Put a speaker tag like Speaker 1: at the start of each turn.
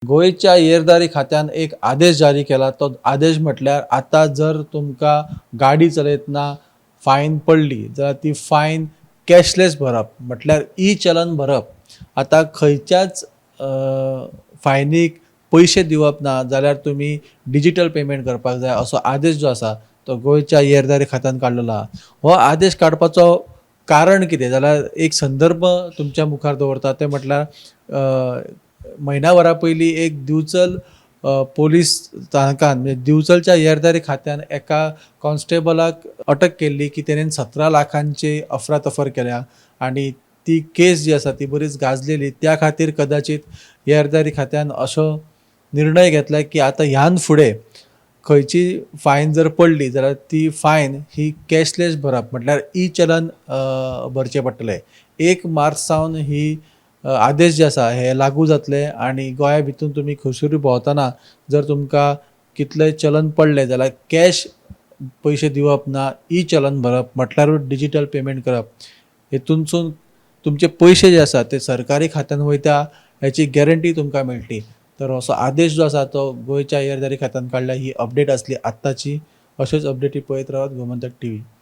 Speaker 1: गोंयच्या येरादारी खात्यान एक आदेश जारी केला. तो आदेश म्हटल्यार आता जर तुमकां गाडी चलयतना फायन पडली जाल्यार ती फायन कॅशलेस भरप म्हटल्यार ई चलन भरप. आता खंयच्याच फायनीक पयशे दिवप ना जाल्यार तुमी डिजिटल पेमेंट करपाक जाय असो आदेश जो आसा तो गोंयच्या येरादारी खात्यान काडलेलो आहा. हो आदेश काडपाचो कारण कितें जाल्यार एक संदर्भ तुमच्या मुखार दवरता तें म्हटल्यार म्हयनाभरा पयलीं एक दिवचल पोलीस स्थानकान म्हणजे दिवचलच्या येरादारी खात्यान एका कॉन्स्टेबलाक अटक केल्ली की तेणेन 17 लाखांची अफरातफर केल्या आनी ती केस जी आसा ती बरीच गाजलेली. त्या खातीर कदाचित येरादारी खात्यान असो निर्णय घेतला की आता ह्यान फुडें खंयची फायन जर पडली जाल्यार ती फायन ही कॅशलेस भरप म्हटल्यार ई चलन भरचें पडटलें. 1 मार्च सावन ही आदेश जे आसा हे लागू जातले आनी गोंया भितून तुमी खंयसरूय भोंवतना जर तुमकां कितलेंय चलन पडलें जाल्यार कॅश पयशे दिवप ना, ई चलन भरप म्हटल्यारूच डिजिटल पेमेंट करप. हेतूनसून तुमचे पयशे जे आसा ते सरकारी खात्यान वयता हेची गॅरंटी तुमकां मेळटली. तर असो आदेश जो आसा तो गोंयच्या येरादारी खात्यान काडला. ही अपडेट आसली आत्ताची. अश्योच अपडेटी पळयत रावात गोमंतक टीव्ही.